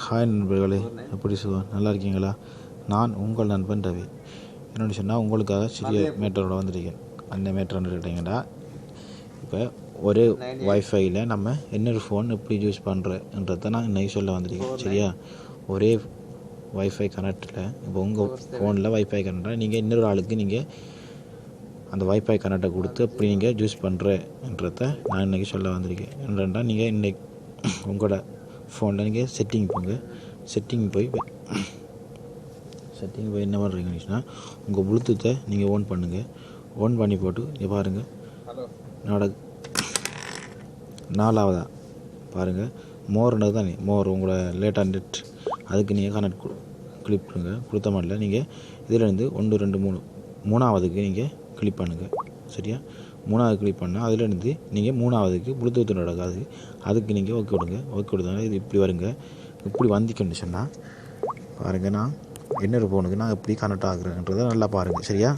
Hi நண்பர்களே, எப்படி நல்லா இருக்கீங்களா? நான் உங்கள் நண்பன் ரவி. என்னென்னு சொன்னால், உங்களுக்காக சிறிய மேட்டரோட வந்திருக்கேன். அந்த மேட்டர் கேட்டிங்கன்னா, இப்போ ஒரே வைஃபையில் நம்ம இன்னொரு ஃபோன் எப்படி யூஸ் பண்ணுறன்றதை நான் இன்றைக்கி சொல்ல வந்திருக்கேன். சரியா? ஒரே வைஃபை கனெக்டில் இப்போ உங்கள் ஃபோனில் வைஃபை கனெக்டாக நீங்கள் இன்னொரு ஆளுக்கு நீங்கள் அந்த வைஃபை கனெக்டை கொடுத்து அப்படி நீங்கள் யூஸ் பண்ணுறன்றதை நான் இன்றைக்கி சொல்ல வந்திருக்கேன். என்னென்னா, நீங்கள் இன்றைக்கி உங்களோட ஃபோனில் நீங்கள் செட்டிங் போய் என்ன பண்ணுறீங்கன்னா, உங்கள் ப்ளூடூத்தை நீங்கள் ஓன் பண்ணுங்கள். ஓன் பண்ணி போட்டு இங்கே பாருங்கள், நாலாவதாக பாருங்கள், மோர்ன்றது தானே மோர் உங்களோட லேட்டாக நெட் அதுக்கு நீங்கள் கனெக்ட் கிளிக் பண்ணுங்கள். கொடுத்த மாதிரில நீங்கள் இதிலேருந்து 1 2 3 மூணாவதுக்கு நீங்கள் கிளிக் பண்ணுங்கள். சரியா? மூணாவது கிளிக் பண்ணால் அதிலேருந்து நீங்கள் மூணாவதுக்கு ப்ளூடூத் நடக்காது, அதுக்கு நீங்கள் ஓகே விடுங்க. ஓகே கொடுத்தாங்க இது இப்படி வருங்க. இப்படி வந்துக்கணுன்னு சொன்னால் பாருங்கள், நான் இன்னொரு ஃபோனுக்கு நான் எப்படி கனெக்ட் ஆகுறேன்றதை நல்லா பாருங்கள். சரியா?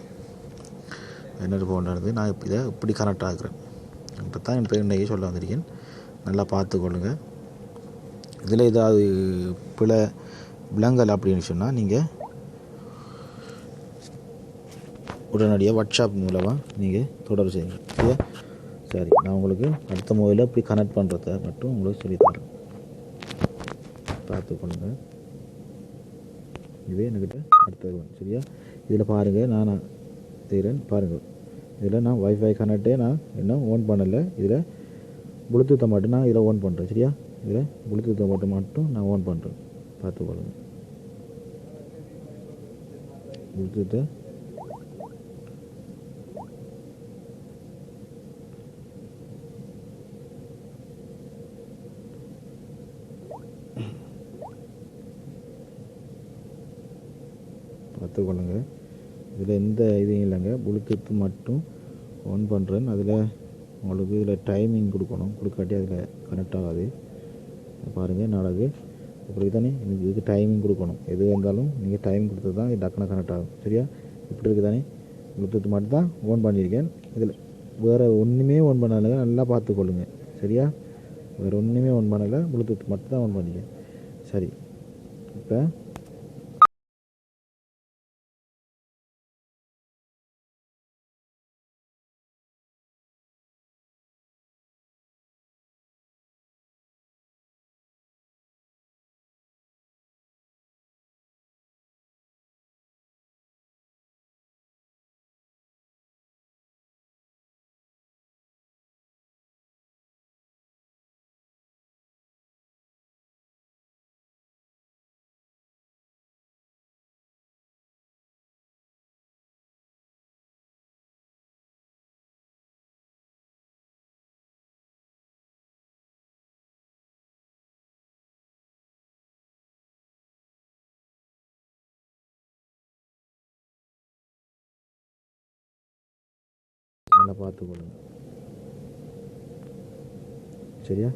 இன்னொரு ஃபோன்றது நான் இதை இப்படி கனெக்ட் ஆகுறேன் தான் என் பேர் இன்றைக்கி சொல்ல வந்திருக்கேன். நல்லா பார்த்துக்கொள்ளுங்க. இதில் ஏதாவது பிழை விலங்கல் அப்படின்னு சொன்னால் நீங்கள் உடனடியாக வாட்ஸ்அப் மூலமாக நீங்கள் தொடர்பு செய்யுங்க. சரியா? சரி, நான் உங்களுக்கு அடுத்த மொபைலில் இப்படி கனெக்ட் பண்ணுறத மட்டும் உங்களுக்கு சொல்லித்தரேன். பார்த்துக்கொள்ளுங்க. இதே என்கிட்ட அடுத்தது. சரியா? இதில் பாருங்கள், நான் செய்கிறேன் பாருங்கள். இதில் நான் வைஃபை கனெக்டே நான் இன்னும் ஓன் பண்ணலை. இதில் ப்ளூடூத்தை மட்டும் நான் இதில் ஓன் பண்ணுறேன். சரியா? இதில் ப்ளூடூத்தை மட்டும் நான் ஓன் பண்ணுறேன். பார்த்துக்கொள்ளுங்க. ப்ளூடூத்தை பார்த்துக்கொள்ளுங்க. இதில் எந்த இதையும் இல்லைங்க, ப்ளூடூத் மட்டும் ஆன் பண்ணுறேன். அதில் உங்களுக்கு இதில் டைமிங் கொடுக்கணும், கொடுக்காட்டி அதில் கனெக்ட் ஆகாது. பாருங்கள், நாளைக்கு இப்படி தானே இதுக்கு டைமிங் கொடுக்கணும். எது இருந்தாலும் நீங்கள் டைமிங் கொடுத்தது தான் இது டக்குனு கனெக்ட் ஆகும். சரியா? இப்படி இருக்குது தானே, ப்ளூடூத் மட்டும் தான் ஓன் பண்ணியிருக்கேன். இதில் வேறு ஒன்றுமே ஓன் பண்ணலைங்க, நல்லா பார்த்துக்கொள்ளுங்க. சரியா? வேறு ஒன்றுமே ஓன் பண்ணலை, ப்ளூடூத் மட்டும் தான் ஓன் பண்ணியிருக்கேன். சரி, இப்போ நல்லா பார்த்துக்கொள்ளுங்க. சரியா?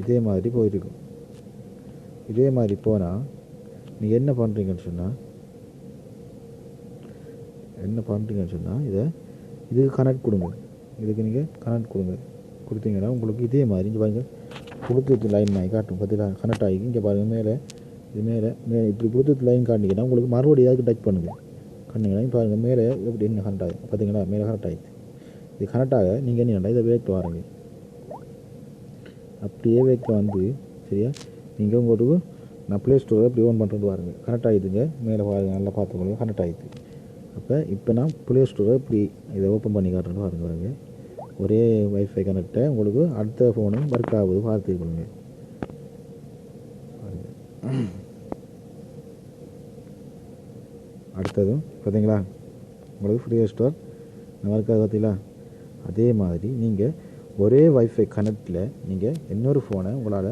இதே மாதிரி போயிருக்கும். இதே மாதிரி போனால் நீங்கள் என்ன பண்ணுறீங்கன்னு சொன்னால் இதுக்கு கனெக்ட் கொடுங்க. இதுக்கு நீங்கள் கனெக்ட் கொடுத்தீங்கன்னா உங்களுக்கு இதே மாதிரி இங்கே பாருங்கள், ப்ளூடூத் லைன் மாதிரி காட்டும். பார்த்தீங்களா? கனெக்ட் ஆகி இங்கே பாருங்கள், மேலே இப்படி ப்ளூடூத் லைன் காட்டிங்கன்னா உங்களுக்கு மறுபடியும் அதுக்கு டச் பண்ணுங்கள். கண்டிங்கன்னா பாருங்கள், மேலே எப்படி என்ன கனெக்ட் ஆகும். பார்த்தீங்களா? மேலே கனெக்ட் ஆகிடுது. இது கனெக்ட் ஆக நீங்கள் என்ன இதை வேக்க வாருங்க. அப்படியே வேக்க வந்து, சரியா, நீங்கள் உங்களுக்கு நான் ப்ளே ஸ்டோரை இப்படி ஓன் பண்ணுறது பாருங்கள், கனெக்ட் ஆகிடுதுங்க. மேலே பாருங்கள், நல்லா பார்த்துக்கொள்ளுங்க, கனெக்ட் ஆகிடுது. இப்போ நான் ப்ளே ஸ்டோரை இப்படி இதை ஓப்பன் பண்ணி காட்டுறது பாருங்கள். ஒரே வைஃபை கனெக்டை உங்களுக்கு அடுத்த ஃபோனும் ஒர்க் ஆகுது, பார்த்துக்கொள்ளுங்க. அடுத்ததும் பார்த்தீங்களா, உங்களுக்கு ஃப்ரீ ஸ்டோர் ஒர்க் ஆகுது. பார்த்தீங்களா? அதே மாதிரி நீங்கள் ஒரே வைஃபை கனெக்டில் நீங்கள் இன்னொரு ஃபோனை உங்களால்